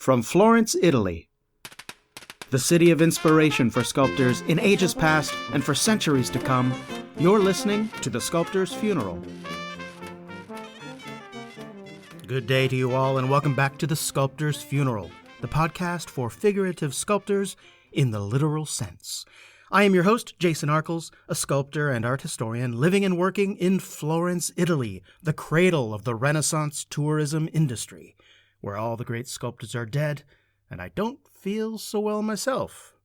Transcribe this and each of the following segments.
From Florence, Italy, the city of inspiration for sculptors in ages past and for centuries to come, you're listening to The Sculptor's Funeral. Good day to you all, and welcome back to The Sculptor's Funeral, the podcast for figurative sculptors in the literal sense. I am your host, Jason Arkles, a sculptor and art historian living and working in Florence, Italy, the cradle of the Renaissance tourism industry, where all the great sculptors are dead, and I don't feel so well myself.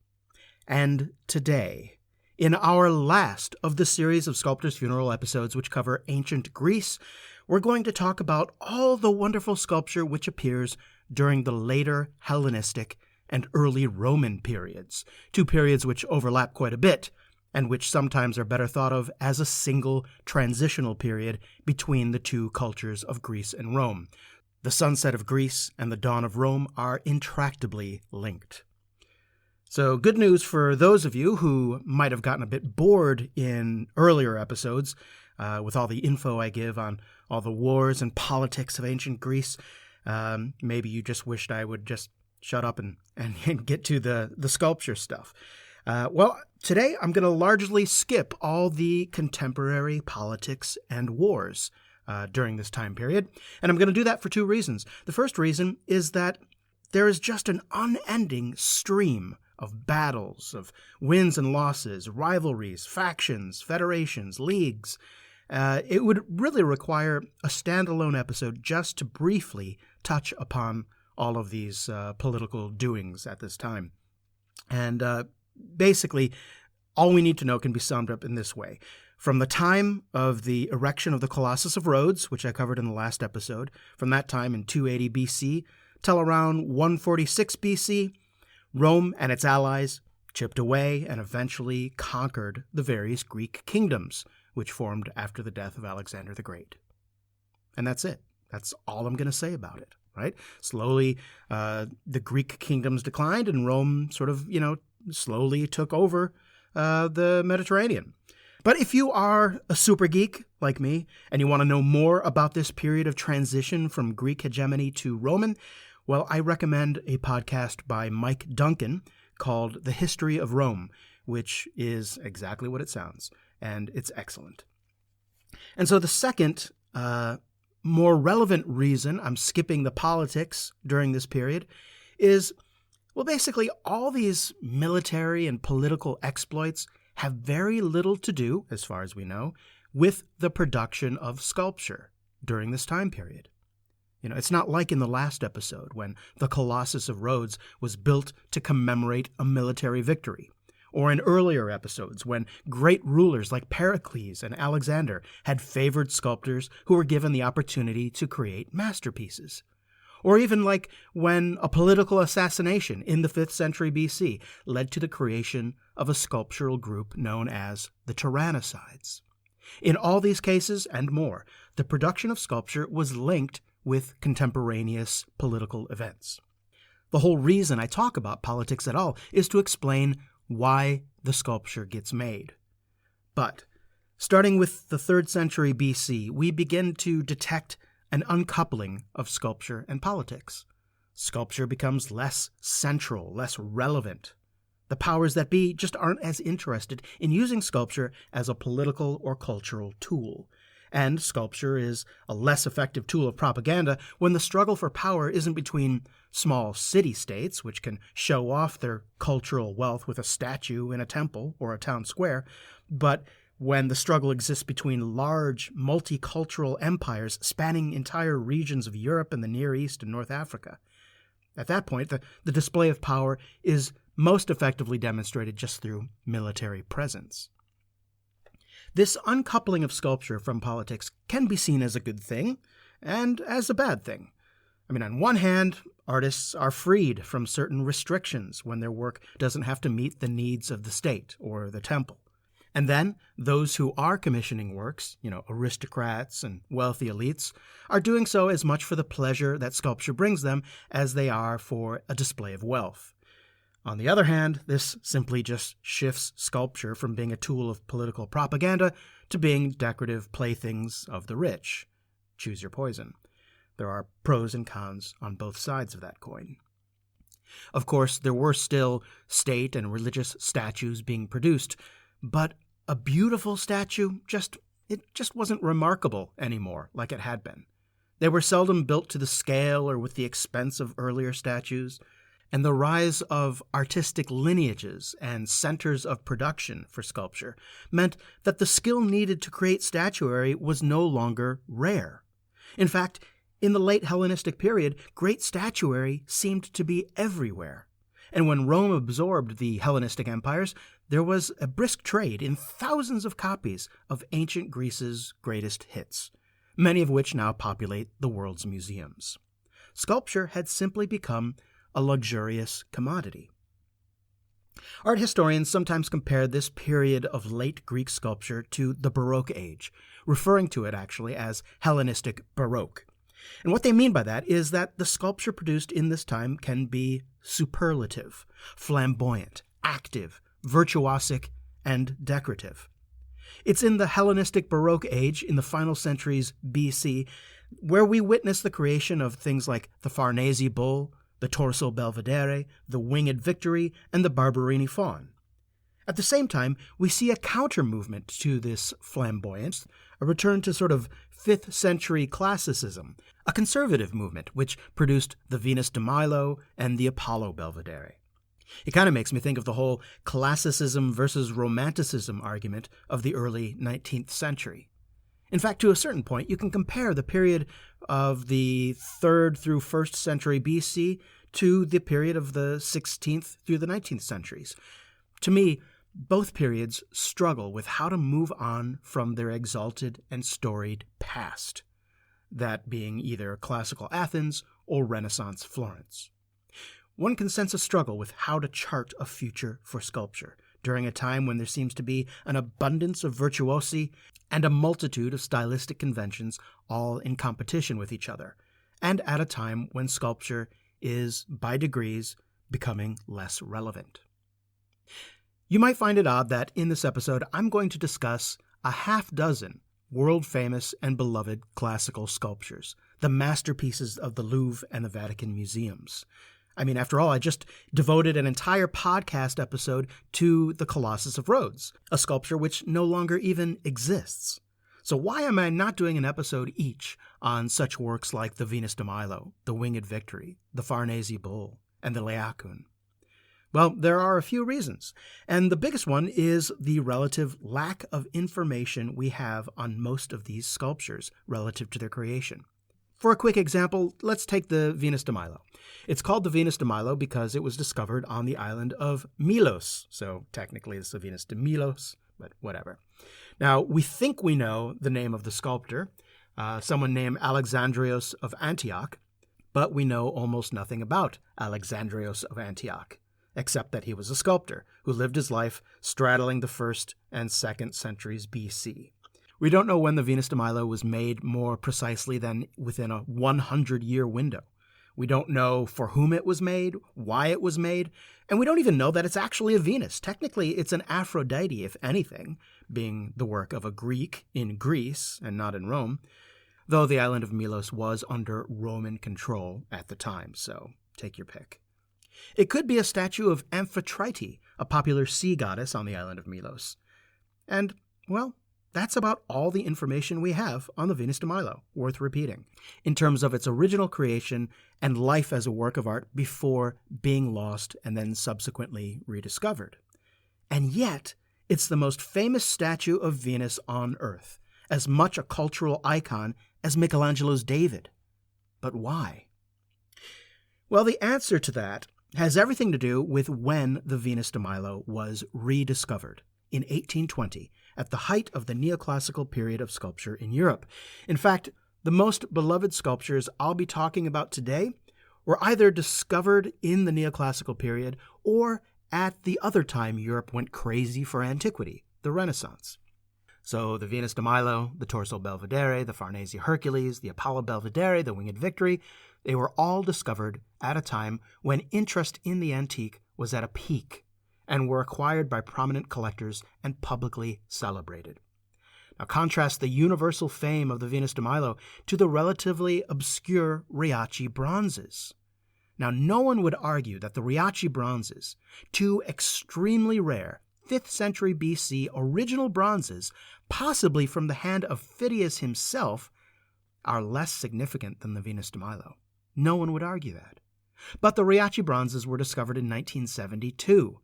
And today, in our last of the series of Sculptor's Funeral episodes which cover ancient Greece, we're going to talk about all the wonderful sculpture which appears during the later Hellenistic and early Roman periods, two periods which overlap quite a bit, and which sometimes are better thought of as a single transitional period between the two cultures of Greece and Rome. The sunset of Greece and the dawn of Rome are intractably linked. So good news for those of you who might have gotten a bit bored in earlier episodes with all the info I give on all the wars and politics of ancient Greece. Maybe you just wished I would just shut up and get to the sculpture stuff. Well, today I'm going to largely skip all the contemporary politics and wars during this time period, and I'm going to do that for two reasons. The first reason is that there is just an unending stream of battles, of wins and losses, rivalries, factions, federations, leagues. It would really require a standalone episode just to briefly touch upon all of these political doings at this time. And basically, all we need to know can be summed up in this way. From the time of the erection of the Colossus of Rhodes, which I covered in the last episode, from that time in 280 BC till around 146 BC, Rome and its allies chipped away and eventually conquered the various Greek kingdoms, which formed after the death of Alexander the Great. And that's it. That's all I'm going to say about it, right? Slowly, the Greek kingdoms declined, and Rome sort of, slowly took over the Mediterranean. But if you are a super geek like me, and you want to know more about this period of transition from Greek hegemony to Roman, well, I recommend a podcast by Mike Duncan called The History of Rome, which is exactly what it sounds, and it's excellent. And so the second, more relevant reason I'm skipping the politics during this period is, well, basically all these military and political exploits have very little to do, as far as we know, with the production of sculpture during this time period. It's not like in the last episode when the Colossus of Rhodes was built to commemorate a military victory, or in earlier episodes when great rulers like Pericles and Alexander had favored sculptors who were given the opportunity to create masterpieces. Or even like when a political assassination in the 5th century BC led to the creation of a sculptural group known as the Tyrannicides. In all these cases and more, the production of sculpture was linked with contemporaneous political events. The whole reason I talk about politics at all is to explain why the sculpture gets made. But starting with the 3rd century BC, we begin to detect an uncoupling of sculpture and politics. Sculpture becomes less central, less relevant. The powers that be just aren't as interested in using sculpture as a political or cultural tool. And sculpture is a less effective tool of propaganda when the struggle for power isn't between small city-states, which can show off their cultural wealth with a statue in a temple or a town square, but when the struggle exists between large, multicultural empires spanning entire regions of Europe and the Near East and North Africa. At that point, the display of power is most effectively demonstrated just through military presence. This uncoupling of sculpture from politics can be seen as a good thing and as a bad thing. On one hand, artists are freed from certain restrictions when their work doesn't have to meet the needs of the state or the temple. And then those who are commissioning works, aristocrats and wealthy elites, are doing so as much for the pleasure that sculpture brings them as they are for a display of wealth. On the other hand, this simply just shifts sculpture from being a tool of political propaganda to being decorative playthings of the rich. Choose your poison. There are pros and cons on both sides of that coin. Of course, there were still state and religious statues being produced, but a beautiful statue just wasn't remarkable anymore like it had been. They were seldom built to the scale or with the expense of earlier statues, and the rise of artistic lineages and centers of production for sculpture meant that the skill needed to create statuary was no longer rare. In fact, in the late Hellenistic period, great statuary seemed to be everywhere. And when Rome absorbed the Hellenistic empires, there was a brisk trade in thousands of copies of ancient Greece's greatest hits, many of which now populate the world's museums. Sculpture had simply become a luxurious commodity. Art historians sometimes compare this period of late Greek sculpture to the Baroque age, referring to it actually as Hellenistic Baroque. And what they mean by that is that the sculpture produced in this time can be superlative, flamboyant, active, virtuosic, and decorative. It's in the Hellenistic Baroque age, in the final centuries BC, where we witness the creation of things like the Farnese Bull, the Torso Belvedere, the Winged Victory, and the Barberini Faun. At the same time, we see a counter-movement to this flamboyance, a return to sort of 5th century classicism, a conservative movement which produced the Venus de Milo and the Apollo Belvedere. It kind of makes me think of the whole classicism versus romanticism argument of the early 19th century. In fact, to a certain point, you can compare the period of the 3rd through 1st century BC to the period of the 16th through the 19th centuries. To me, both periods struggle with how to move on from their exalted and storied past, that being either classical Athens or Renaissance Florence. One can sense a struggle with how to chart a future for sculpture during a time when there seems to be an abundance of virtuosi and a multitude of stylistic conventions all in competition with each other, and at a time when sculpture is, by degrees, becoming less relevant. You might find it odd that in this episode I'm going to discuss a half-dozen world-famous and beloved classical sculptures, the masterpieces of the Louvre and the Vatican museums. I mean, after all, I just devoted an entire podcast episode to the Colossus of Rhodes, a sculpture which no longer even exists. So why am I not doing an episode each on such works like the Venus de Milo, the Winged Victory, the Farnese Bull, and the Laocoon? Well, there are a few reasons, and the biggest one is the relative lack of information we have on most of these sculptures relative to their creation. For a quick example, let's take the Venus de Milo. It's called the Venus de Milo because it was discovered on the island of Milos, so technically it's the Venus de Milos, but whatever. Now, we think we know the name of the sculptor, someone named Alexandrios of Antioch, but we know almost nothing about Alexandrios of Antioch, except that he was a sculptor who lived his life straddling the 1st and 2nd centuries BC. We don't know when the Venus de Milo was made more precisely than within a 100-year window. We don't know for whom it was made, why it was made, and we don't even know that it's actually a Venus. Technically, it's an Aphrodite, if anything, being the work of a Greek in Greece and not in Rome, though the island of Milos was under Roman control at the time, so take your pick. It could be a statue of Amphitrite, a popular sea goddess on the island of Milos. And, well, that's about all the information we have on the Venus de Milo, worth repeating, in terms of its original creation and life as a work of art before being lost and then subsequently rediscovered. And yet, it's the most famous statue of Venus on Earth, as much a cultural icon as Michelangelo's David. But why? Well, the answer to that has everything to do with when the Venus de Milo was rediscovered, in 1820, at the height of the neoclassical period of sculpture in Europe. In fact, the most beloved sculptures I'll be talking about today were either discovered in the neoclassical period or at the other time Europe went crazy for antiquity, the Renaissance. So the Venus de Milo, the Torso Belvedere, the Farnese Hercules, the Apollo Belvedere, the Winged Victory, they were all discovered at a time when interest in the antique was at a peak and were acquired by prominent collectors and publicly celebrated. Now contrast the universal fame of the Venus de Milo to the relatively obscure Riace bronzes. Now, no one would argue that the Riace bronzes, two extremely rare 5th century BC original bronzes, possibly from the hand of Phidias himself, are less significant than the Venus de Milo. No one would argue that. But the Riace bronzes were discovered in 1972.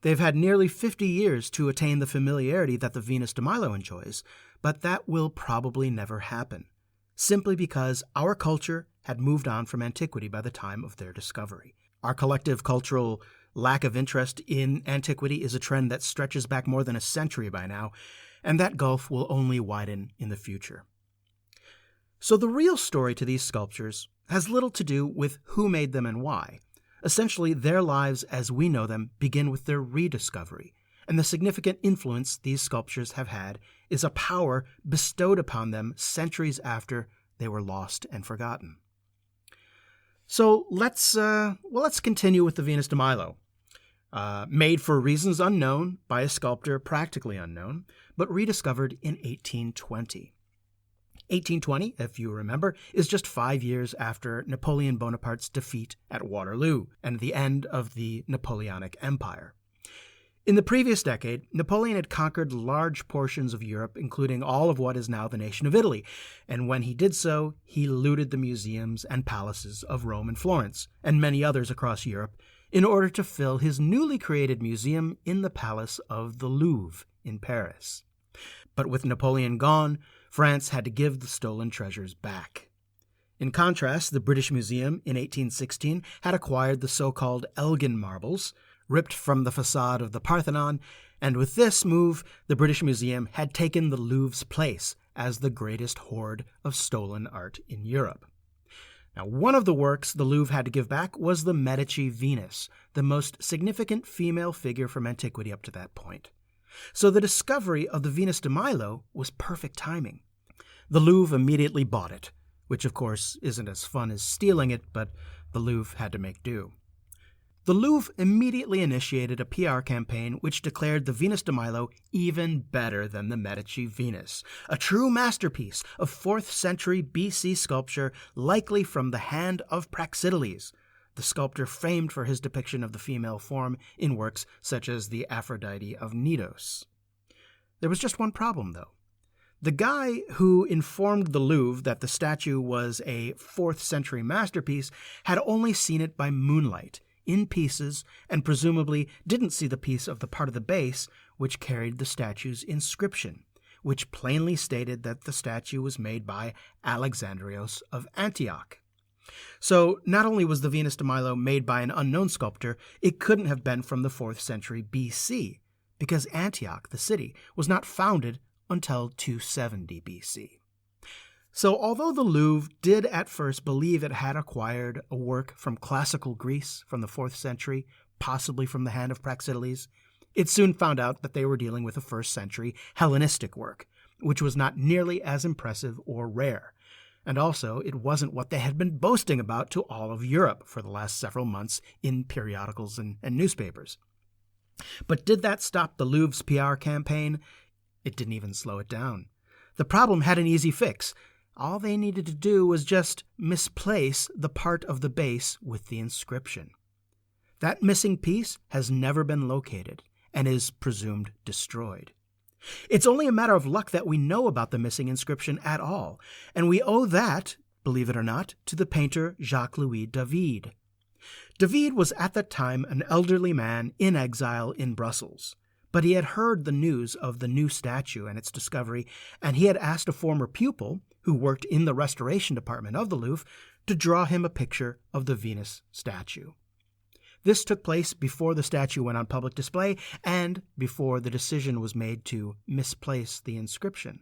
They've had nearly 50 years to attain the familiarity that the Venus de Milo enjoys, but that will probably never happen, simply because our culture had moved on from antiquity by the time of their discovery. Our collective cultural lack of interest in antiquity is a trend that stretches back more than a century by now, and that gulf will only widen in the future. So the real story to these sculptures has little to do with who made them and why. Essentially, their lives as we know them begin with their rediscovery, and the significant influence these sculptures have had is a power bestowed upon them centuries after they were lost and forgotten. So let's continue with the Venus de Milo. Made for reasons unknown by a sculptor practically unknown, but rediscovered in 1820. 1820, if you remember, is just 5 years after Napoleon Bonaparte's defeat at Waterloo and the end of the Napoleonic Empire. In the previous decade, Napoleon had conquered large portions of Europe, including all of what is now the nation of Italy, and when he did so, he looted the museums and palaces of Rome and Florence, and many others across Europe, in order to fill his newly created museum in the palace of the Louvre in Paris. But with Napoleon gone, France had to give the stolen treasures back. In contrast, the British Museum in 1816 had acquired the so-called Elgin marbles, ripped from the facade of the Parthenon, and with this move, the British Museum had taken the Louvre's place as the greatest hoard of stolen art in Europe. Now, one of the works the Louvre had to give back was the Medici Venus, the most significant female figure from antiquity up to that point. So the discovery of the Venus de Milo was perfect timing. The Louvre immediately bought it, which of course isn't as fun as stealing it, but the Louvre had to make do. The Louvre immediately initiated a PR campaign which declared the Venus de Milo even better than the Medici Venus, a true masterpiece of 4th century BC sculpture likely from the hand of Praxiteles, the sculptor famed for his depiction of the female form in works such as the Aphrodite of Knidos. There was just one problem, though. The guy who informed the Louvre that the statue was a 4th century masterpiece had only seen it by moonlight, in pieces, and presumably didn't see the piece of the part of the base which carried the statue's inscription, which plainly stated that the statue was made by Alexandrios of Antioch. So not only was the Venus de Milo made by an unknown sculptor, it couldn't have been from the 4th century BC, because Antioch, the city, was not founded until 270 BC. So although the Louvre did at first believe it had acquired a work from classical Greece from the 4th century, possibly from the hand of Praxiteles, it soon found out that they were dealing with a 1st century Hellenistic work, which was not nearly as impressive or rare. And also, it wasn't what they had been boasting about to all of Europe for the last several months in periodicals and newspapers. But did that stop the Louvre's PR campaign? It didn't even slow it down. The problem had an easy fix. All they needed to do was just misplace the part of the base with the inscription. That missing piece has never been located and is presumed destroyed. It's only a matter of luck that we know about the missing inscription at all, and we owe that, believe it or not, to the painter Jacques-Louis David. David was at that time an elderly man in exile in Brussels, but he had heard the news of the new statue and its discovery, and he had asked a former pupil, who worked in the restoration department of the Louvre, to draw him a picture of the Venus statue. This took place before the statue went on public display and before the decision was made to misplace the inscription.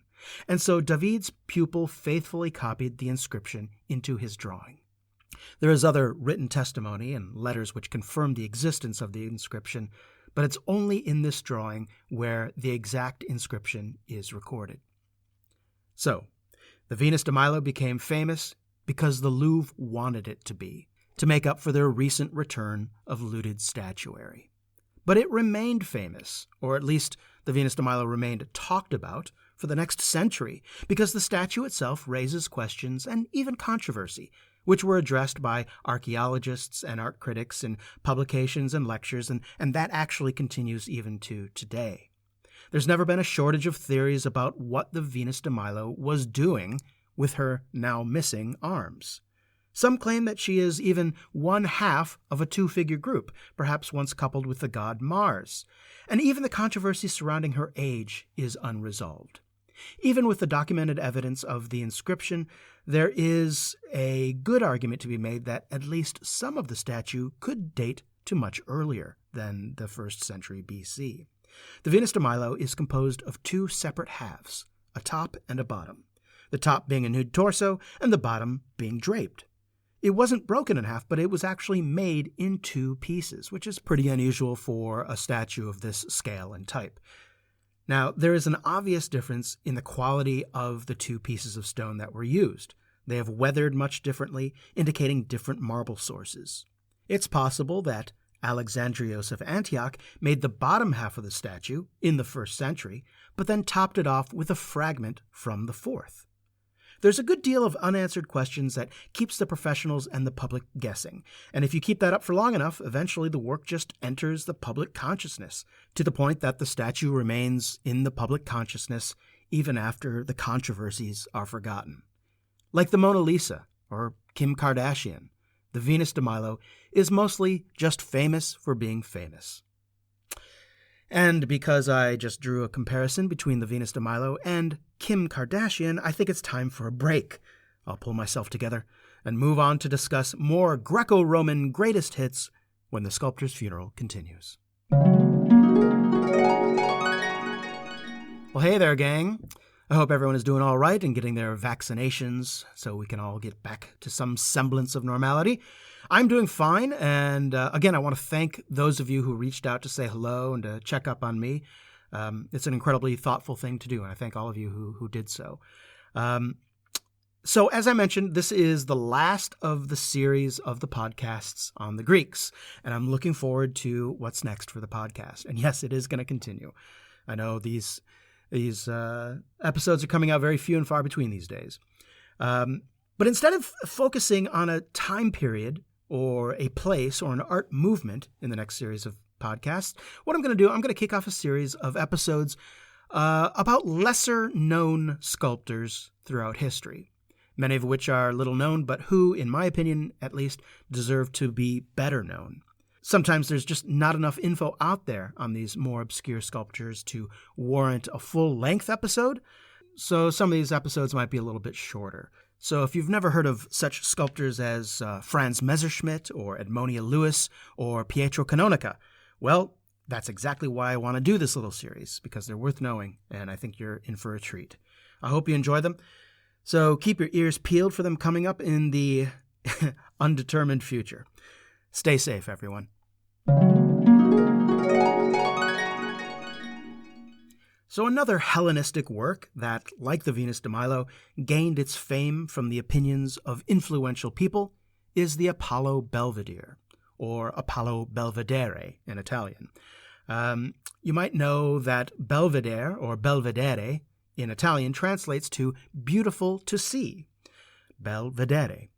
And so David's pupil faithfully copied the inscription into his drawing. There is other written testimony and letters which confirm the existence of the inscription, but it's only in this drawing where the exact inscription is recorded. So, the Venus de Milo became famous because the Louvre wanted it to be, to make up for their recent return of looted statuary. But it remained famous, or at least the Venus de Milo remained talked about, for the next century, because the statue itself raises questions and even controversy, which were addressed by archaeologists and art critics in publications and lectures, and that actually continues even to today. There's never been a shortage of theories about what the Venus de Milo was doing with her now missing arms. Some claim that she is even one half of a two-figure group, perhaps once coupled with the god Mars. And even the controversy surrounding her age is unresolved. Even with the documented evidence of the inscription, there is a good argument to be made that at least some of the statue could date to much earlier than the 1st century BC. The Venus de Milo is composed of two separate halves, a top and a bottom, the top being a nude torso and the bottom being draped. It wasn't broken in half, but it was actually made in two pieces, which is pretty unusual for a statue of this scale and type. Now, there is an obvious difference in the quality of the two pieces of stone that were used. They have weathered much differently, indicating different marble sources. It's possible that Alexandrios of Antioch made the bottom half of the statue in the 1st century, but then topped it off with a fragment from the 4th. There's a good deal of unanswered questions that keeps the professionals and the public guessing, and if you keep that up for long enough, eventually the work just enters the public consciousness, to the point that the statue remains in the public consciousness even after the controversies are forgotten. Like the Mona Lisa or Kim Kardashian, the Venus de Milo is mostly just famous for being famous. And because I just drew a comparison between the Venus de Milo and Kim Kardashian, I think it's time for a break. I'll pull myself together and move on to discuss more Greco-Roman greatest hits when the sculptor's funeral continues. Well, hey there, gang. I hope everyone is doing all right and getting their vaccinations so we can all get back to some semblance of normality. I'm doing fine, and again, I want to thank those of you who reached out to say hello and to check up on me. It's an incredibly thoughtful thing to do, and I thank all of you who did so. So as I mentioned, this is the last of the series of the podcasts on the Greeks, and I'm looking forward to what's next for the podcast. And yes, it is going to continue. I know these episodes are coming out very few and far between these days. But instead of focusing on a time period or a place or an art movement in the next series of podcasts, what I'm going to do, I'm going to kick off a series of episodes about lesser-known sculptors throughout history, many of which are little known, but who, in my opinion at least, deserve to be better known. Sometimes there's just not enough info out there on these more obscure sculptures to warrant a full-length episode, so some of these episodes might be a little bit shorter. So if you've never heard of such sculptors as Franz Messerschmitt or Edmonia Lewis or Pietro Canonica, well, that's exactly why I want to do this little series, because they're worth knowing, and I think you're in for a treat. I hope you enjoy them. So keep your ears peeled for them coming up in the undetermined future. Stay safe, everyone. So another Hellenistic work that, like the Venus de Milo, gained its fame from the opinions of influential people is the Apollo Belvedere, or Apollo Belvedere in Italian. You might know that Belvedere, or Belvedere, in Italian translates to beautiful to see, Belvedere.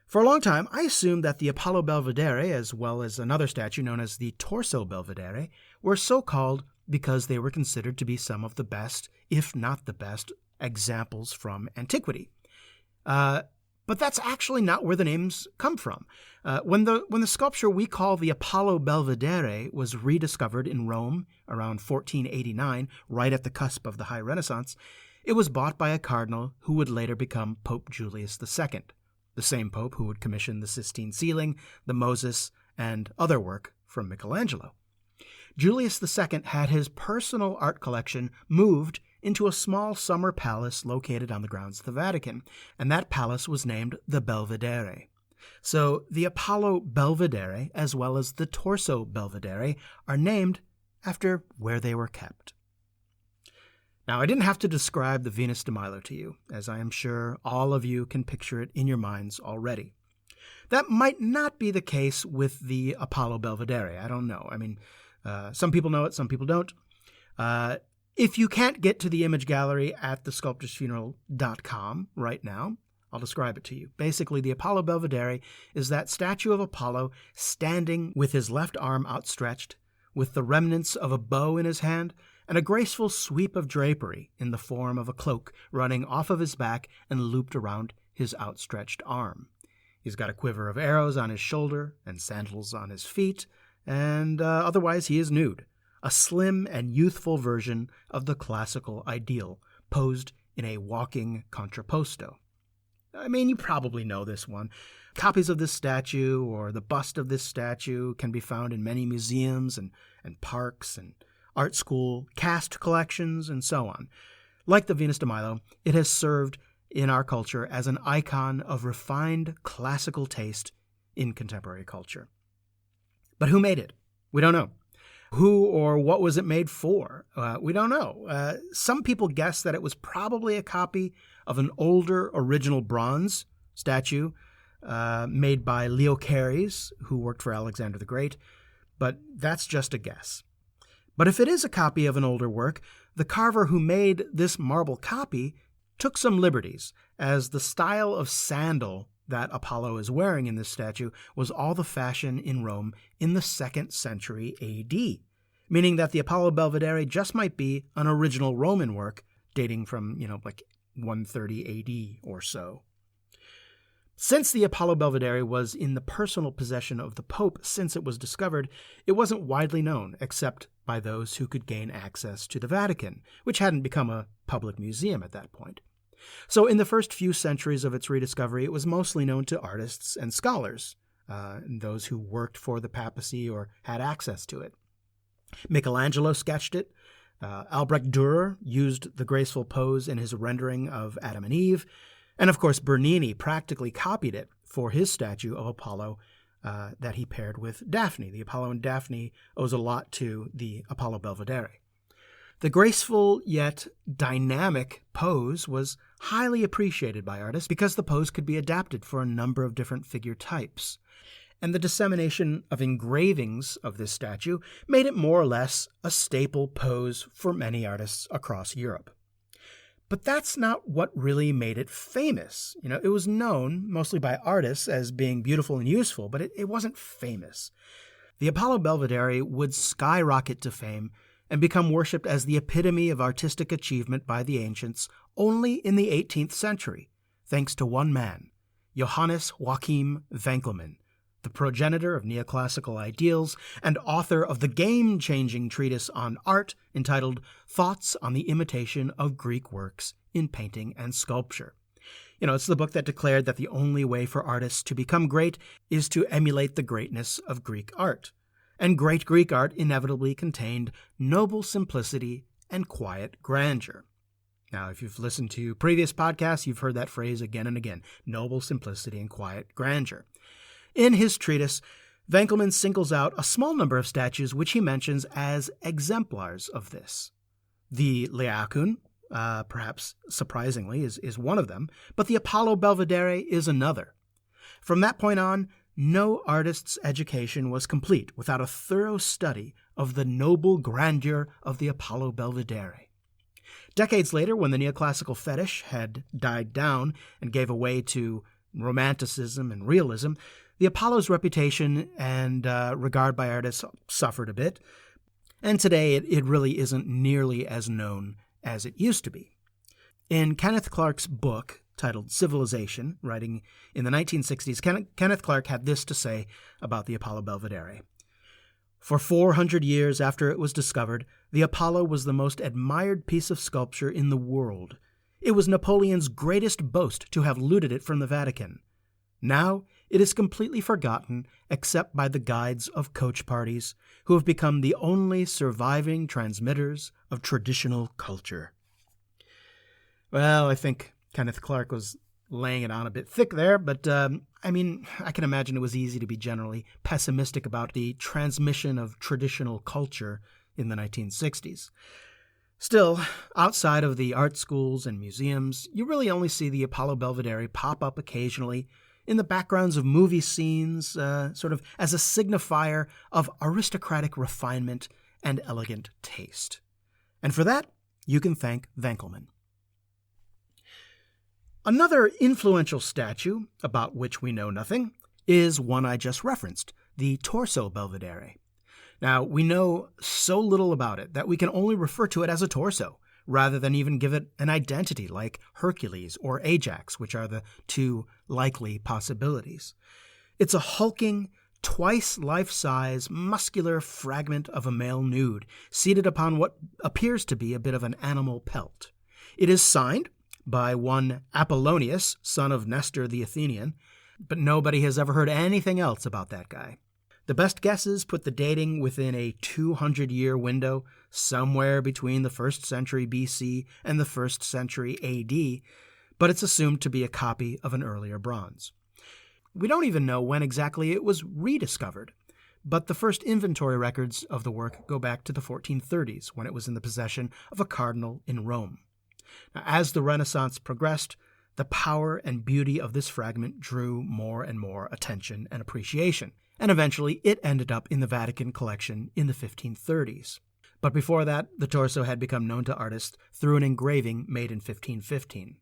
For a long time, I assumed that the Apollo Belvedere, as well as another statue known as the Torso Belvedere, were so called because they were considered to be some of the best, if not the best, examples from antiquity. But that's actually not where the names come from. When the sculpture we call the Apollo Belvedere was rediscovered in Rome around 1489, right at the cusp of the High Renaissance, it was bought by a cardinal who would later become Pope Julius II, the same pope who would commission the Sistine Ceiling, the Moses, and other work from Michelangelo. Julius II had his personal art collection moved into a small summer palace located on the grounds of the Vatican, and that palace was named the Belvedere. So the Apollo Belvedere, as well as the Torso Belvedere, are named after where they were kept. Now, I didn't have to describe the Venus de Milo to you, as I am sure all of you can picture it in your minds already. That might not be the case with the Apollo Belvedere. I don't know. I mean, some people know it, some people don't. If you can't get to the image gallery at thesculptorsfuneral.com right now, I'll describe it to you. Basically, the Apollo Belvedere is that statue of Apollo standing with his left arm outstretched, with the remnants of a bow in his hand, and a graceful sweep of drapery in the form of a cloak running off of his back and looped around his outstretched arm. He's got a quiver of arrows on his shoulder and sandals on his feet, and otherwise he is nude, a slim and youthful version of the classical ideal, posed in a walking contrapposto. I mean, you probably know this one. Copies of this statue or the bust of this statue can be found in many museums and parks and art school, cast collections, and so on. Like the Venus De Milo, it has served in our culture as an icon of refined classical taste in contemporary culture. But who made it? We don't know. Who or what was it made for? We don't know. Some people guess that it was probably a copy of an older original bronze statue made by Laocoon, who worked for Alexander the Great, but that's just a guess. But if it is a copy of an older work, the carver who made this marble copy took some liberties, as the style of sandal that Apollo is wearing in this statue was all the fashion in Rome in the 2nd century A.D., meaning that the Apollo Belvedere just might be an original Roman work dating from, like 130 A.D. or so. Since the Apollo Belvedere was in the personal possession of the Pope since it was discovered, it wasn't widely known except by those who could gain access to the Vatican, which hadn't become a public museum at that point. So in the first few centuries of its rediscovery, it was mostly known to artists and scholars, and those who worked for the papacy or had access to it. Michelangelo sketched it. Albrecht Dürer used the graceful pose in his rendering of Adam and Eve. And of course, Bernini practically copied it for his statue of Apollo that he paired with Daphne. The Apollo and Daphne owes a lot to the Apollo Belvedere. The graceful yet dynamic pose was highly appreciated by artists because the pose could be adapted for a number of different figure types. And the dissemination of engravings of this statue made it more or less a staple pose for many artists across Europe. But that's not what really made it famous. It was known mostly by artists as being beautiful and useful, but it wasn't famous. The Apollo Belvedere would skyrocket to fame and become worshipped as the epitome of artistic achievement by the ancients only in the 18th century, thanks to one man, Johannes Joachim Winckelmann, the progenitor of neoclassical ideals and author of the game-changing treatise on art entitled Thoughts on the Imitation of Greek Works in Painting and Sculpture. It's the book that declared that the only way for artists to become great is to emulate the greatness of Greek art. And great Greek art inevitably contained noble simplicity and quiet grandeur. Now, if you've listened to previous podcasts, you've heard that phrase again and again, noble simplicity and quiet grandeur. In his treatise, Winckelmann singles out a small number of statues which he mentions as exemplars of this. The Laocoon, perhaps surprisingly, is one of them, but the Apollo Belvedere is another. From that point on, no artist's education was complete without a thorough study of the noble grandeur of the Apollo Belvedere. Decades later, when the neoclassical fetish had died down and gave way to romanticism and realism, the Apollo's reputation and regard by artists suffered a bit, and today it really isn't nearly as known as it used to be. In Kenneth Clark's book, titled Civilization, writing in the 1960s, Kenneth Clark had this to say about the Apollo Belvedere. For 400 years after it was discovered, the Apollo was the most admired piece of sculpture in the world. It was Napoleon's greatest boast to have looted it from the Vatican. Now it is completely forgotten except by the guides of coach parties, who have become the only surviving transmitters of traditional culture. Well, I think Kenneth Clark was laying it on a bit thick there, but I can imagine it was easy to be generally pessimistic about the transmission of traditional culture in the 1960s. Still, outside of the art schools and museums, you really only see the Apollo Belvedere pop up occasionally in the backgrounds of movie scenes, sort of as a signifier of aristocratic refinement and elegant taste. And for that, you can thank Winckelmann. Another influential statue, about which we know nothing, is one I just referenced, the Torso Belvedere. Now, we know so little about it that we can only refer to it as a torso, rather than even give it an identity like Hercules or Ajax, which are the two likely possibilities. It's a hulking, twice life-size, muscular fragment of a male nude, seated upon what appears to be a bit of an animal pelt. It is signed by one Apollonius, son of Nestor the Athenian, but nobody has ever heard anything else about that guy. The best guesses put the dating within a 200-year window, somewhere between the 1st century BC and the 1st century AD, but it's assumed to be a copy of an earlier bronze. We don't even know when exactly it was rediscovered, but the first inventory records of the work go back to the 1430s, when it was in the possession of a cardinal in Rome. Now, as the Renaissance progressed, the power and beauty of this fragment drew more and more attention and appreciation, and eventually it ended up in the Vatican collection in the 1530s. But before that, the torso had become known to artists through an engraving made in 1515.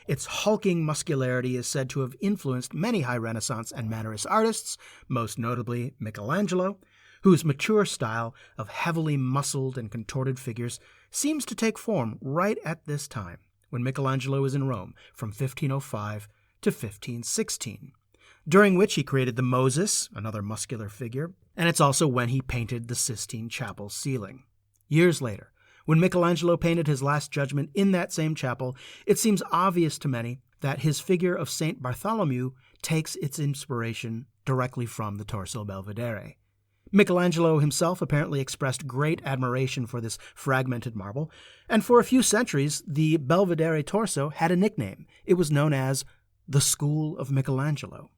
Its hulking muscularity is said to have influenced many high Renaissance and Mannerist artists, most notably Michelangelo, whose mature style of heavily muscled and contorted figures seems to take form right at this time, when Michelangelo was in Rome from 1505 to 1516, during which he created the Moses, another muscular figure, and it's also when he painted the Sistine Chapel ceiling. Years later, when Michelangelo painted his Last Judgment in that same chapel, it seems obvious to many that his figure of Saint Bartholomew takes its inspiration directly from the Torso Belvedere. Michelangelo himself apparently expressed great admiration for this fragmented marble, and for a few centuries the Belvedere torso had a nickname. It was known as the School of Michelangelo.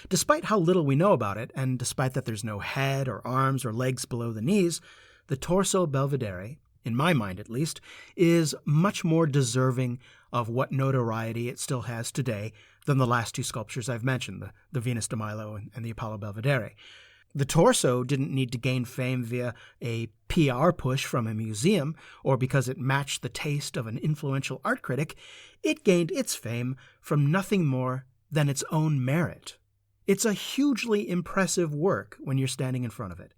Despite how little we know about it, and despite that there's no head or arms or legs below the knees, the Torso Belvedere, in my mind at least, is much more deserving of what notoriety it still has today than the last two sculptures I've mentioned, the Venus De Milo and the Apollo Belvedere. The torso didn't need to gain fame via a PR push from a museum or because it matched the taste of an influential art critic. It gained its fame from nothing more than its own merit. It's a hugely impressive work when you're standing in front of it.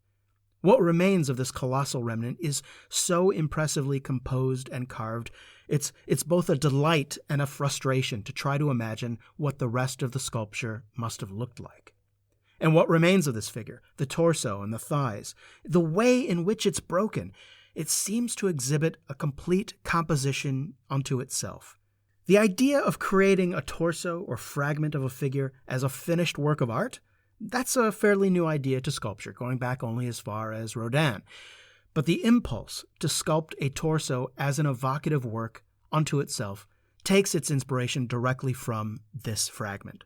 What remains of this colossal remnant is so impressively composed and carved, it's both a delight and a frustration to try to imagine what the rest of the sculpture must have looked like. And what remains of this figure, the torso and the thighs, the way in which it's broken, it seems to exhibit a complete composition unto itself. The idea of creating a torso or fragment of a figure as a finished work of art, that's a fairly new idea to sculpture, going back only as far as Rodin. But the impulse to sculpt a torso as an evocative work unto itself takes its inspiration directly from this fragment.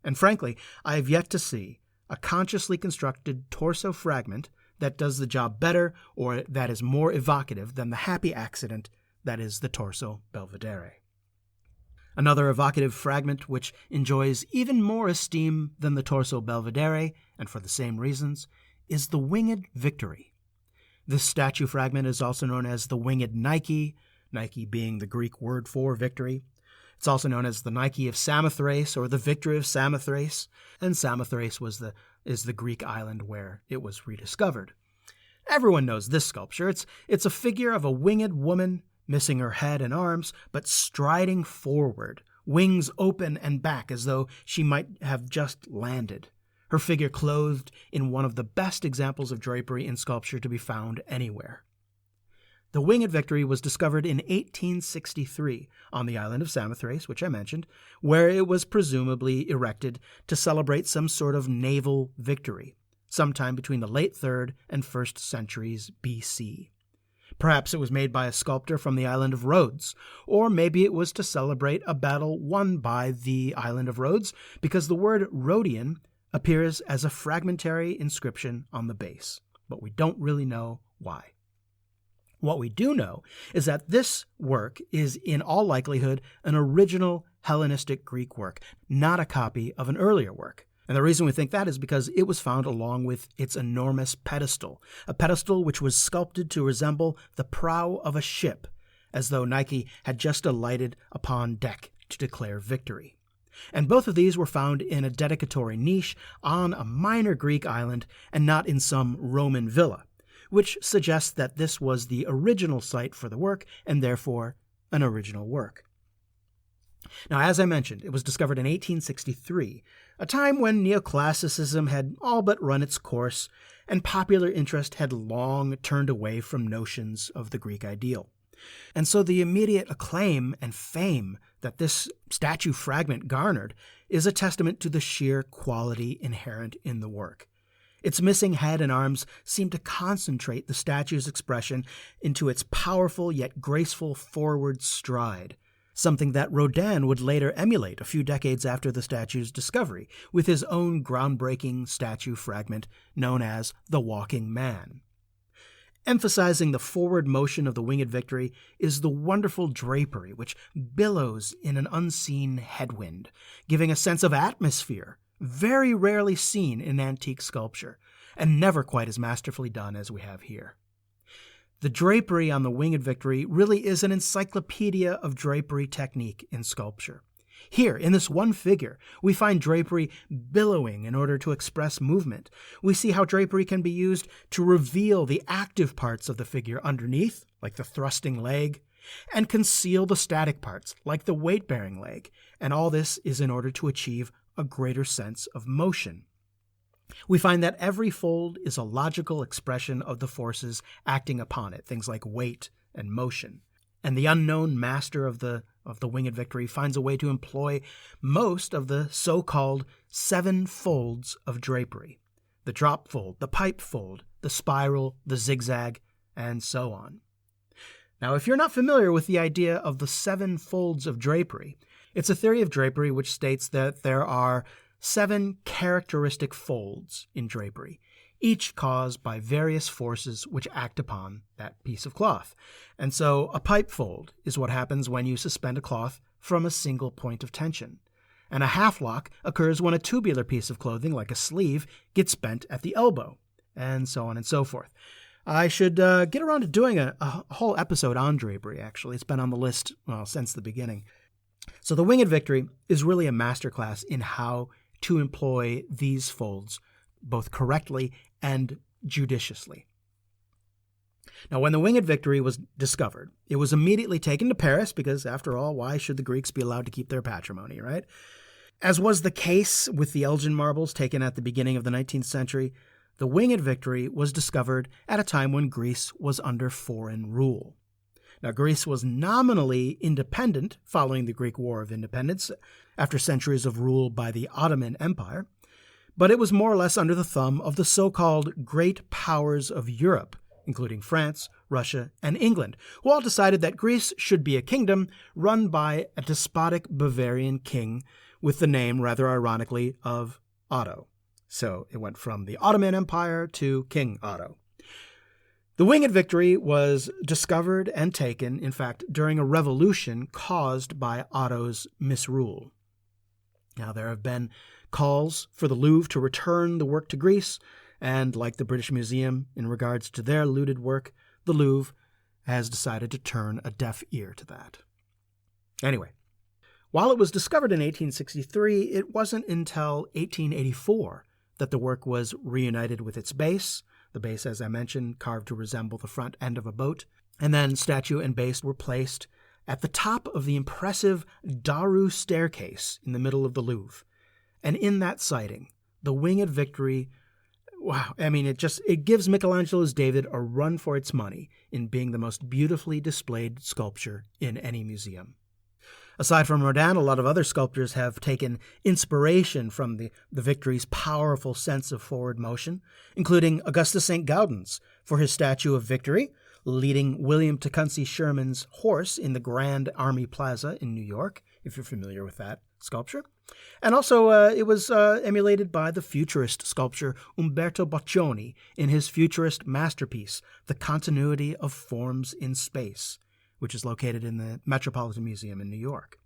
And frankly, I have yet to see a consciously constructed torso fragment that does the job better or that is more evocative than the happy accident that is the Torso Belvedere. Another evocative fragment which enjoys even more esteem than the Torso Belvedere, and for the same reasons, is the Winged Victory. This statue fragment is also known as the Winged Nike, Nike being the Greek word for victory. It's also known as the Nike of Samothrace or the Victory of Samothrace, and Samothrace is the Greek island where it was rediscovered. Everyone knows this sculpture. It's a figure of a winged woman, missing her head and arms, but striding forward, wings open and back as though she might have just landed. Her figure clothed in one of the best examples of drapery in sculpture to be found anywhere. The Winged Victory was discovered in 1863 on the island of Samothrace, which I mentioned, where it was presumably erected to celebrate some sort of naval victory, sometime between the late 3rd and 1st centuries BC. Perhaps it was made by a sculptor from the island of Rhodes, or maybe it was to celebrate a battle won by the island of Rhodes, because the word Rhodian appears as a fragmentary inscription on the base, but we don't really know why. What we do know is that this work is in all likelihood an original Hellenistic Greek work, not a copy of an earlier work. And the reason we think that is because it was found along with its enormous pedestal, a pedestal which was sculpted to resemble the prow of a ship, as though Nike had just alighted upon deck to declare victory. And both of these were found in a dedicatory niche on a minor Greek island and not in some Roman villa, which suggests that this was the original site for the work and therefore an original work. Now, as I mentioned, it was discovered in 1863, a time when neoclassicism had all but run its course and popular interest had long turned away from notions of the Greek ideal. And so the immediate acclaim and fame that this statue fragment garnered is a testament to the sheer quality inherent in the work. Its missing head and arms seem to concentrate the statue's expression into its powerful yet graceful forward stride, something that Rodin would later emulate a few decades after the statue's discovery with his own groundbreaking statue fragment known as the Walking Man. Emphasizing the forward motion of the Winged Victory is the wonderful drapery which billows in an unseen headwind, giving a sense of atmosphere very rarely seen in antique sculpture, and never quite as masterfully done as we have here. The drapery on the Winged Victory really is an encyclopedia of drapery technique in sculpture. Here, in this one figure, we find drapery billowing in order to express movement. We see how drapery can be used to reveal the active parts of the figure underneath, like the thrusting leg, and conceal the static parts, like the weight-bearing leg, and all this is in order to achieve a greater sense of motion. We find that every fold is a logical expression of the forces acting upon it, things like weight and motion. And the unknown master of the Winged Victory finds a way to employ most of the so-called 7 folds of drapery: the drop fold, the pipe fold, the spiral, the zigzag, and so on. Now, if you're not familiar with the idea of the 7 folds of drapery, it's a theory of drapery which states that there are 7 characteristic folds in drapery, each caused by various forces which act upon that piece of cloth. And so a pipe fold is what happens when you suspend a cloth from a single point of tension. And a half lock occurs when a tubular piece of clothing, like a sleeve, gets bent at the elbow, and so on and so forth. I should get around to doing a whole episode on drapery, actually. It's been on the list, since the beginning. So the Winged Victory is really a masterclass in how to employ these folds both correctly and judiciously. Now, when the Winged Victory was discovered, it was immediately taken to Paris because, after all, why should the Greeks be allowed to keep their patrimony, right? As was the case with the Elgin marbles taken at the beginning of the 19th century, the Winged Victory was discovered at a time when Greece was under foreign rule. Now, Greece was nominally independent following the Greek War of Independence after centuries of rule by the Ottoman Empire, but it was more or less under the thumb of the so-called great powers of Europe, including France, Russia, and England, who all decided that Greece should be a kingdom run by a despotic Bavarian king with the name, rather ironically, of Otto. So it went from the Ottoman Empire to King Otto. The Winged Victory was discovered and taken, in fact, during a revolution caused by Otto's misrule. Now, there have been calls for the Louvre to return the work to Greece, and like the British Museum in regards to their looted work, the Louvre has decided to turn a deaf ear to that. Anyway, while it was discovered in 1863, it wasn't until 1884 that the work was reunited with its base. The base, as I mentioned, carved to resemble the front end of a boat. And then statue and base were placed at the top of the impressive Daru staircase in the middle of the Louvre. And in that sighting, the Winged Victory, wow, I mean, it gives Michelangelo's David a run for its money in being the most beautifully displayed sculpture in any museum. Aside from Rodin, a lot of other sculptors have taken inspiration from the Victory's powerful sense of forward motion, including Augustus St. Gaudens for his statue of Victory, leading William Tecumseh Sherman's horse in the Grand Army Plaza in New York, if you're familiar with that sculpture. And also it was emulated by the futurist sculptor Umberto Boccioni in his futurist masterpiece, The Continuity of Forms in Space, which is located in the Metropolitan Museum in New York.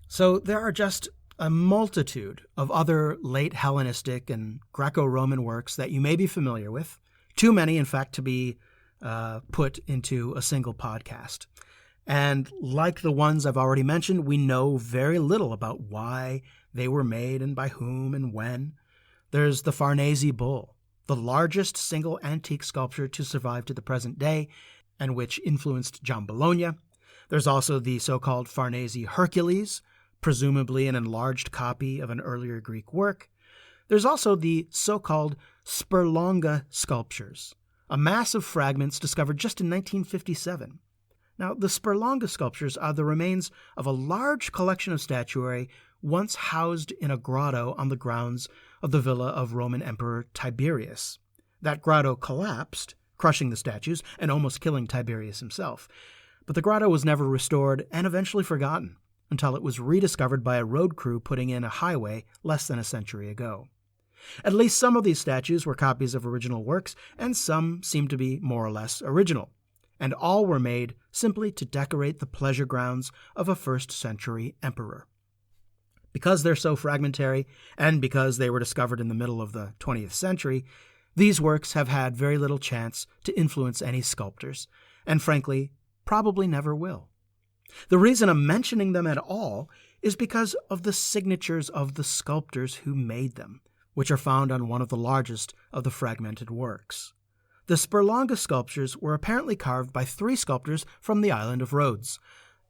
So there are just a multitude of other late Hellenistic and Greco-Roman works that you may be familiar with, too many, in fact, to be put into a single podcast. And like the ones I've already mentioned, we know very little about why they were made and by whom and when. There's the Farnese Bull, the largest single antique sculpture to survive to the present day, and which influenced Giambologna. There's also the so-called Farnese Hercules, presumably an enlarged copy of an earlier Greek work. There's also the so-called Sperlonga sculptures, a mass of fragments discovered just in 1957. Now, the Sperlonga sculptures are the remains of a large collection of statuary once housed in a grotto on the grounds of the villa of Roman Emperor Tiberius. That grotto collapsed, crushing the statues and almost killing Tiberius himself. But the grotto was never restored and eventually forgotten until it was rediscovered by a road crew putting in a highway less than a century ago. At least some of these statues were copies of original works, and some seem to be more or less original. And all were made simply to decorate the pleasure grounds of a first-century emperor. Because they're so fragmentary, and because they were discovered in the middle of the 20th century, these works have had very little chance to influence any sculptors, and frankly, probably never will. The reason I'm mentioning them at all is because of the signatures of the sculptors who made them, which are found on one of the largest of the fragmented works. The Sperlonga sculptures were apparently carved by 3 sculptors from the island of Rhodes: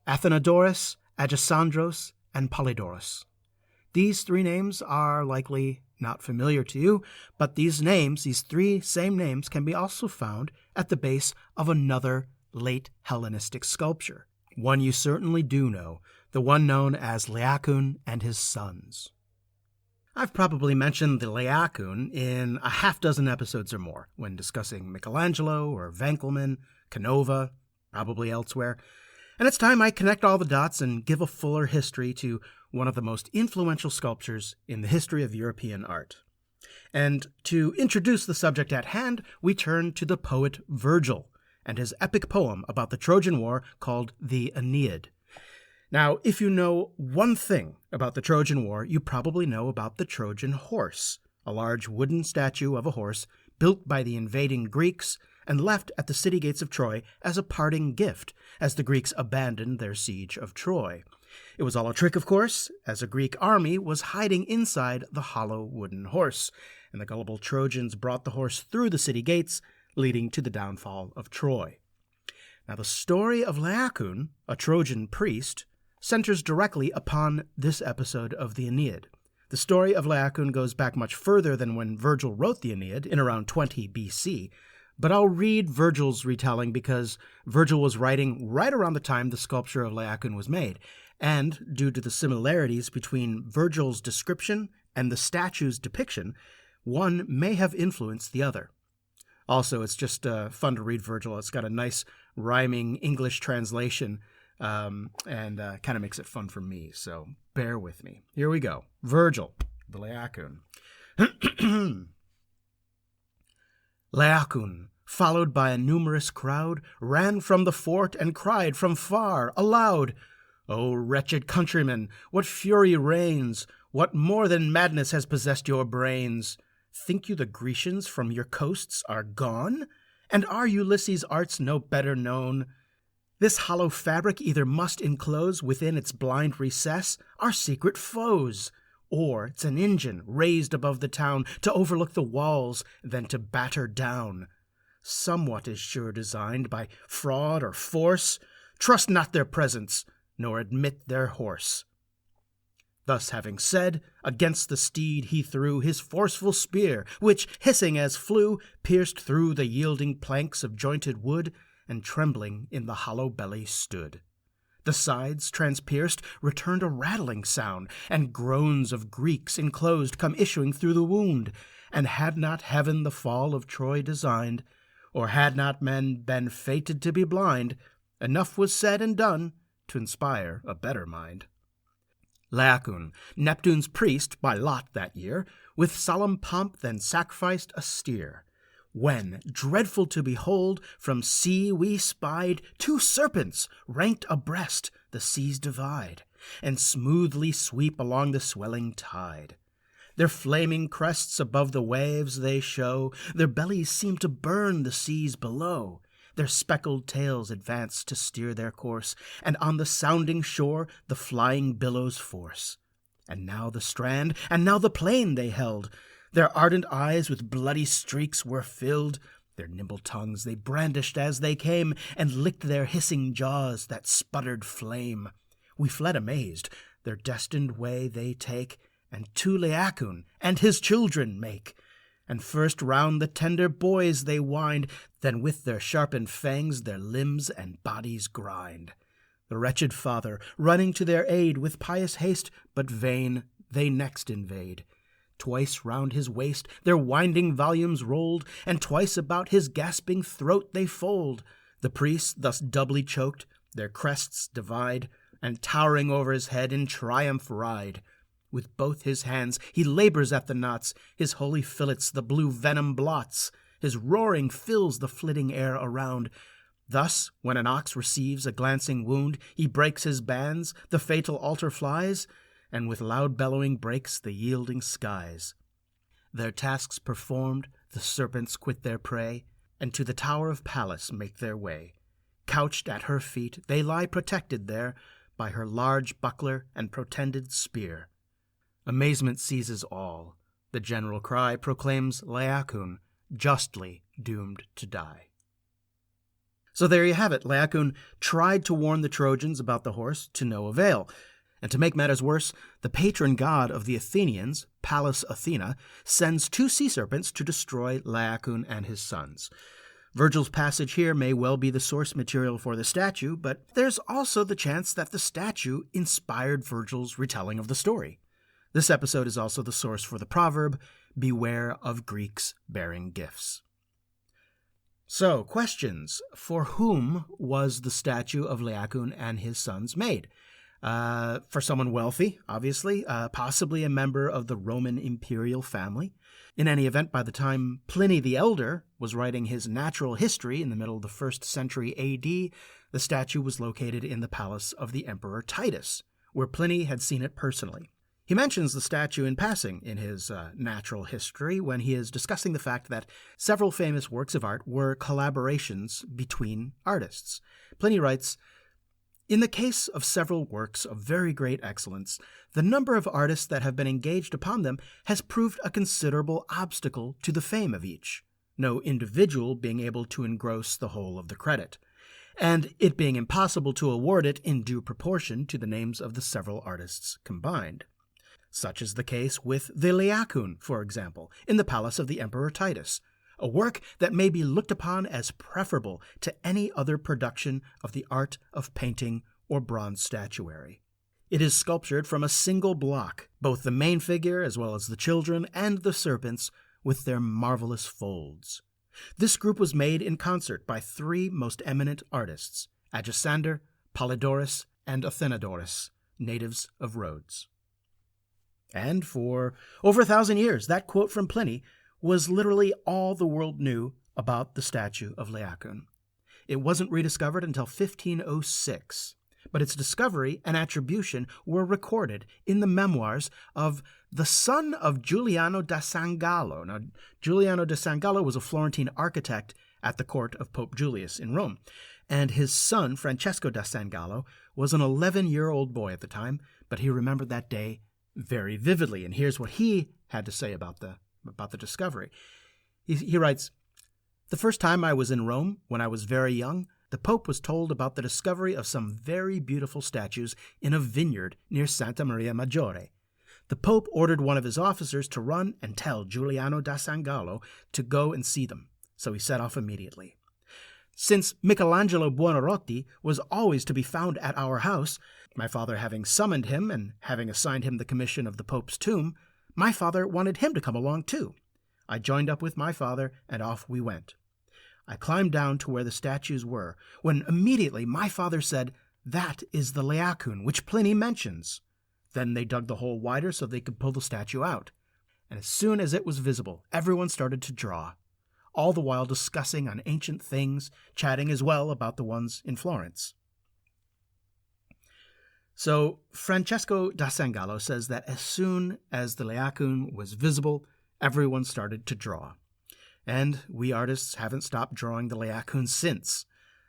Athenodorus, Agisandros, and Polydorus. These 3 names are likely not familiar to you, but these 3 same names, can be also found at the base of another late Hellenistic sculpture. One you certainly do know, the one known as Laocoon and his sons. I've probably mentioned the Laocoon in a half-dozen episodes or more when discussing Michelangelo or Winckelmann, Canova, probably elsewhere, and it's time I connect all the dots and give a fuller history to one of the most influential sculptures in the history of European art. And to introduce the subject at hand, we turn to the poet Virgil and his epic poem about the Trojan War called the Aeneid. Now, if you know one thing about the Trojan War, you probably know about the Trojan horse, a large wooden statue of a horse built by the invading Greeks and left at the city gates of Troy as a parting gift as the Greeks abandoned their siege of Troy. It was all a trick, of course, as a Greek army was hiding inside the hollow wooden horse, and the gullible Trojans brought the horse through the city gates, leading to the downfall of Troy. Now, the story of Laocoon, a Trojan priest, centers directly upon this episode of the Aeneid. The story of Laocoon goes back much further than when Virgil wrote the Aeneid in around 20 BC, but I'll read Virgil's retelling because Virgil was writing right around the time the sculpture of Laocoon was made, and due to the similarities between Virgil's description and the statue's depiction, one may have influenced the other. Also, it's just fun to read Virgil. It's got a nice rhyming English translation, and kind of makes it fun for me, so bear with me. Here we go. Virgil, the Laocoon. Laocoon, followed by a numerous crowd, ran from the fort and cried from far, aloud, "O wretched countrymen, what fury reigns? What more than madness has possessed your brains? Think you the Grecians from your coasts are gone? And are Ulysses' arts no better known? This hollow fabric either must enclose within its blind recess our secret foes, or it's an engine raised above the town to overlook the walls, then to batter down. Somewhat is sure designed by fraud or force. Trust not their presence, nor admit their horse." Thus having said, against the steed he threw his forceful spear, which, hissing as flew, pierced through the yielding planks of jointed wood, and trembling in the hollow belly stood. The sides, transpierced, returned a rattling sound, and groans of Greeks enclosed come issuing through the wound. And had not heaven the fall of Troy designed, or had not men been fated to be blind, enough was said and done to inspire a better mind. Laocoon, Neptune's priest by lot that year, with solemn pomp then sacrificed a steer, when, dreadful to behold, from sea we spied 2 serpents ranked abreast the seas divide, and smoothly sweep along the swelling tide. Their flaming crests above the waves they show, their bellies seem to burn the seas below. their speckled tails advance to steer their course, and on the sounding shore the flying billows force. And now the strand, and now the plain they held. Their ardent eyes with bloody streaks were filled. Their nimble tongues they brandished as they came, and licked their hissing jaws that sputtered flame. We fled amazed. Their destined way they take, and to Laocoon and his children make. And first round the tender boys they wind, then with their sharpened fangs their limbs and bodies grind. The wretched father, running to their aid with pious haste, but vain, they next invade. Twice round his waist their winding volumes rolled, and twice about his gasping throat they fold. The priests, thus doubly choked, their crests divide, and towering over his head in triumph ride. With both his hands he labors at the knots, his holy fillets the blue venom blots, his roaring fills the flitting air around. Thus, when an ox receives a glancing wound, he breaks his bands, the fatal altar flies, and with loud bellowing breaks the yielding skies. Their tasks performed, the serpents quit their prey, and to the tower of Pallas make their way. Couched at her feet, they lie protected there by her large buckler and protended spear. Amazement seizes all. The general cry proclaims Laocoon justly doomed to die. So there you have it. Laocoon tried to warn the Trojans about the horse to no avail. And to make matters worse, the patron god of the Athenians, Pallas Athena, sends 2 sea serpents to destroy Laocoon and his sons. Virgil's passage here may well be the source material for the statue, but there's also the chance that the statue inspired Virgil's retelling of the story. This episode is also the source for the proverb, "Beware of Greeks bearing gifts." So, questions. For whom was the statue of Laocoon and his sons made? For someone wealthy, obviously, possibly a member of the Roman imperial family. In any event, by the time Pliny the Elder was writing his natural history in the middle of the 1st century AD, the statue was located in the palace of the Emperor Titus, where Pliny had seen it personally. He mentions the statue in passing in his natural history when he is discussing the fact that several famous works of art were collaborations between artists. Pliny writes, "In the case of several works of very great excellence, the number of artists that have been engaged upon them has proved a considerable obstacle to the fame of each, no individual being able to engross the whole of the credit, and it being impossible to award it in due proportion to the names of the several artists combined. Such is the case with the Laocoon, for example, in the palace of the Emperor Titus, a work that may be looked upon as preferable to any other production of the art of painting or bronze statuary. It is sculptured from a single block, both the main figure as well as the children and the serpents with their marvelous folds. This group was made in concert by 3 most eminent artists, Agisander, Polydorus, and Athenodorus, natives of Rhodes." And for over 1,000 years, that quote from Pliny was literally all the world knew about the statue of Laocoon. It wasn't rediscovered until 1506, but its discovery and attribution were recorded in the memoirs of the son of Giuliano da San Gallo. Now, Giuliano da San Gallo was a Florentine architect at the court of Pope Julius in Rome, and his son, Francesco da San Gallo, was an 11-year-old boy at the time, but he remembered that day very vividly, and here's what he had to say about the discovery. He writes, "The first time I was in Rome, when I was very young, the Pope was told about the discovery of some very beautiful statues in a vineyard near Santa Maria Maggiore. The Pope ordered one of his officers to run and tell Giuliano da San Gallo to go and see them, so he set off immediately. Since Michelangelo Buonarroti was always to be found at our house, my father having summoned him and having assigned him the commission of the Pope's tomb, my father wanted him to come along too. I joined up with my father, and off we went. I climbed down to where the statues were, when immediately my father said, 'That is the Laocoon, which Pliny mentions.' Then they dug the hole wider so they could pull the statue out. And as soon as it was visible, everyone started to draw, all the while discussing on ancient things, chatting as well about the ones in Florence." So Francesco da San Gallo says that as soon as the Laocoon was visible, everyone started to draw. And we artists haven't stopped drawing the Laocoon since.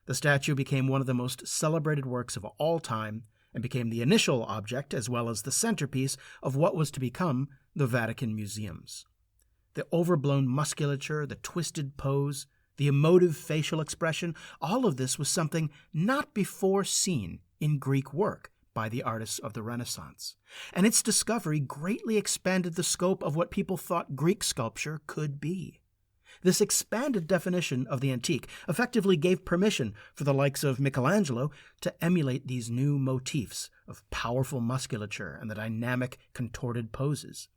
The statue became one of the most celebrated works of all time and became the initial object as well as the centerpiece of what was to become the Vatican museums. The overblown musculature, the twisted pose, the emotive facial expression, all of this was something not before seen in Greek work by the artists of the Renaissance. And its discovery greatly expanded the scope of what people thought Greek sculpture could be. This expanded definition of the antique effectively gave permission for the likes of Michelangelo to emulate these new motifs of powerful musculature and the dynamic, contorted poses.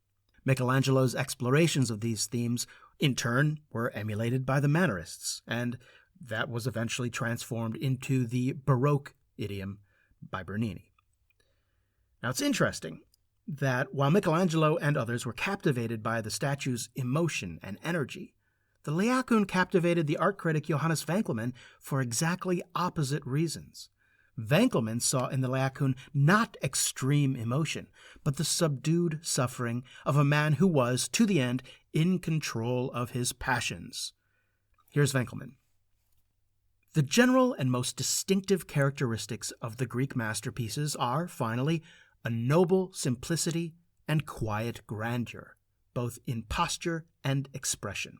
Michelangelo's explorations of these themes, in turn, were emulated by the Mannerists, and that was eventually transformed into the baroque idiom by Bernini. Now, it's interesting that while Michelangelo and others were captivated by the statue's emotion and energy, the Laocoon captivated the art critic Johannes Winckelmann for exactly opposite reasons. Winckelmann saw in the Laocoon not extreme emotion, but the subdued suffering of a man who was, to the end, in control of his passions. Here's Winckelmann. The general and most distinctive characteristics of the Greek masterpieces are, finally, a noble simplicity and quiet grandeur, both in posture and expression.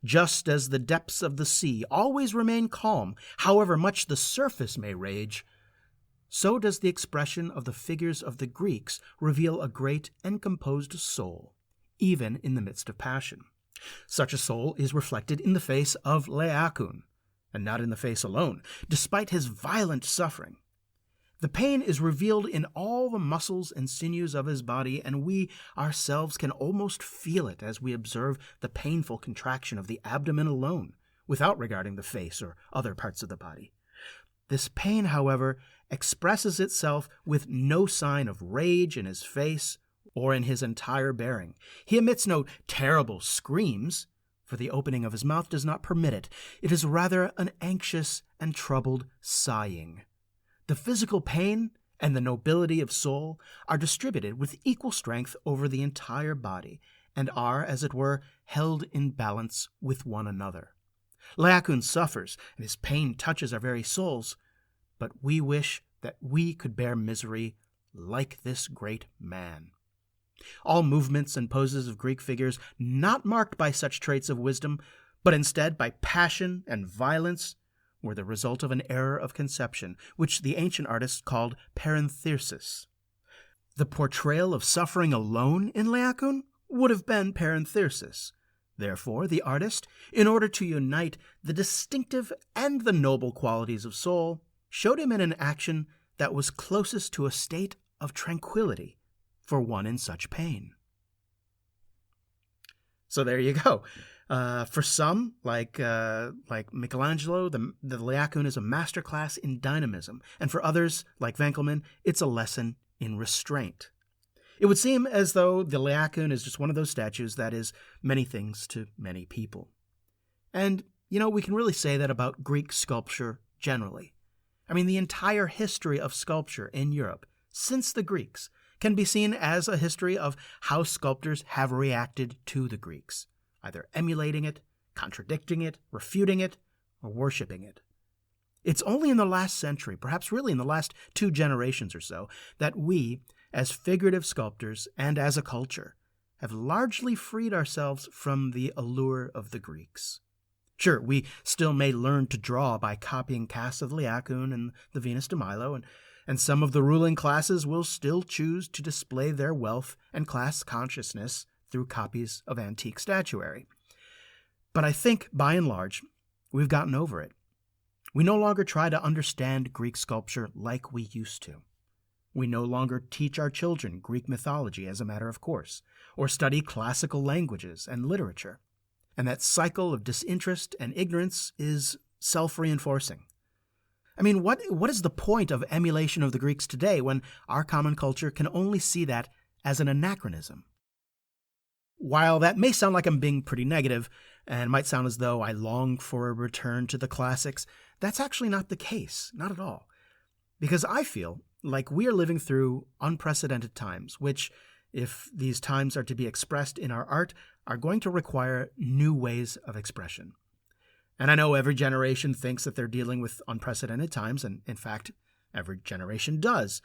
Just as the depths of the sea always remain calm, however much the surface may rage, so does the expression of the figures of the Greeks reveal a great and composed soul, even in the midst of passion. Such a soul is reflected in the face of Laocoon, and not in the face alone, despite his violent suffering. The pain is revealed in all the muscles and sinews of his body, and we ourselves can almost feel it as we observe the painful contraction of the abdomen alone, without regarding the face or other parts of the body. This pain, however, expresses itself with no sign of rage in his face or in his entire bearing. He emits no terrible screams, for the opening of his mouth does not permit it. It is rather an anxious and troubled sighing. The physical pain and the nobility of soul are distributed with equal strength over the entire body, and are, as it were, held in balance with one another. Laocoon suffers, and his pain touches our very souls, but we wish that we could bear misery like this great man. All movements and poses of Greek figures not marked by such traits of wisdom, but instead by passion and violence, were the result of an error of conception, which the ancient artists called parenthesis. The portrayal of suffering alone in Laocoon would have been parenthesis. Therefore, the artist, in order to unite the distinctive and the noble qualities of soul, showed him in an action that was closest to a state of tranquility for one in such pain. So there you go. For some, like Michelangelo, the Laocoon is a masterclass in dynamism, and for others, like Winckelmann, it's a lesson in restraint. It would seem as though the Laocoon is just one of those statues that is many things to many people. And, we can really say that about Greek sculpture generally. I mean, the entire history of sculpture in Europe, since the Greeks, can be seen as a history of how sculptors have reacted to the Greeks, either emulating it, contradicting it, refuting it, or worshipping it. It's only in the last century, perhaps really in the last 2 generations or so, that we, as figurative sculptors and as a culture, have largely freed ourselves from the allure of the Greeks. Sure, we still may learn to draw by copying casts of the Laocoon and the Venus De Milo, and some of the ruling classes will still choose to display their wealth and class consciousness through copies of antique statuary. But I think, by and large, we've gotten over it. We no longer try to understand Greek sculpture like we used to. We no longer teach our children Greek mythology as a matter of course, or study classical languages and literature. And that cycle of disinterest and ignorance is self-reinforcing. I mean, what is the point of emulation of the Greeks today when our common culture can only see that as an anachronism? While that may sound like I'm being pretty negative, and might sound as though I long for a return to the classics, that's actually not the case, not at all. Because I feel like we are living through unprecedented times, which, if these times are to be expressed in our art, are going to require new ways of expression. And I know every generation thinks that they're dealing with unprecedented times, and in fact, every generation does.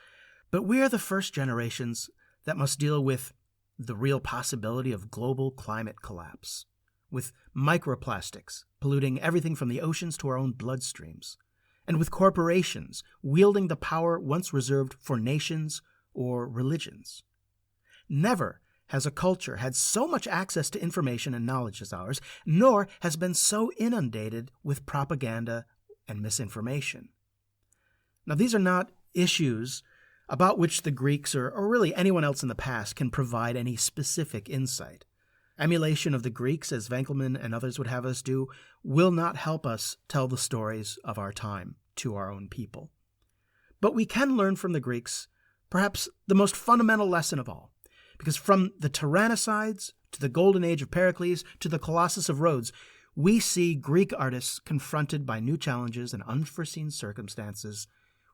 But we are the first generations that must deal with the real possibility of global climate collapse, with microplastics polluting everything from the oceans to our own bloodstreams, and with corporations wielding the power once reserved for nations or religions. Never has a culture had so much access to information and knowledge as ours, nor has been so inundated with propaganda and misinformation. Now, these are not issues about which the Greeks or really anyone else in the past can provide any specific insight. Emulation of the Greeks, as Winckelmann and others would have us do, will not help us tell the stories of our time to our own people. But we can learn from the Greeks perhaps the most fundamental lesson of all, because from the Tyrannicides to the Golden Age of Pericles to the Colossus of Rhodes, we see Greek artists confronted by new challenges and unforeseen circumstances,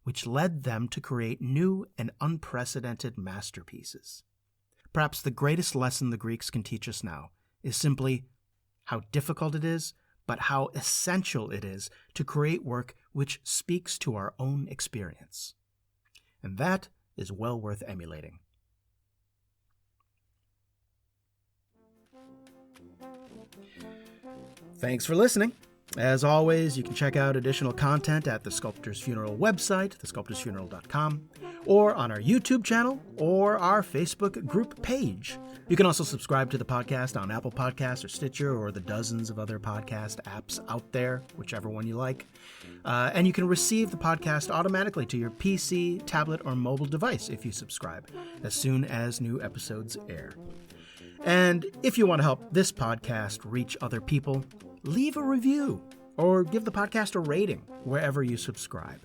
which led them to create new and unprecedented masterpieces. Perhaps the greatest lesson the Greeks can teach us now is simply how difficult it is, but how essential it is to create work which speaks to our own experience. And that is well worth emulating. Thanks for listening. As always, you can check out additional content at the Sculptor's Funeral website, thesculptorsfuneral.com, or on our YouTube channel or our Facebook group page. You can also subscribe to the podcast on Apple Podcasts or Stitcher or the dozens of other podcast apps out there, whichever one you like. And you can receive the podcast automatically to your PC, tablet, or mobile device if you subscribe, as soon as new episodes air. And if you want to help this podcast reach other people, leave a review or give the podcast a rating wherever you subscribe.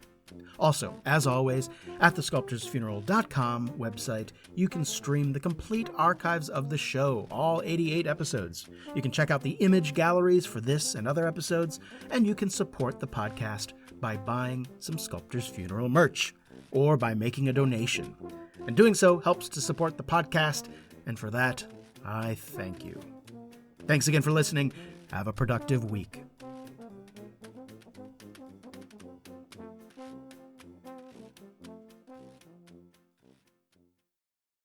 Also, as always, at the sculptorsfuneral.com website, you can stream the complete archives of the show, all 88 episodes. You can check out the image galleries for this and other episodes, and you can support the podcast by buying some Sculptor's Funeral merch or by making a donation. And doing so helps to support the podcast, and for that, I thank you. Thanks again for listening. Have a productive week.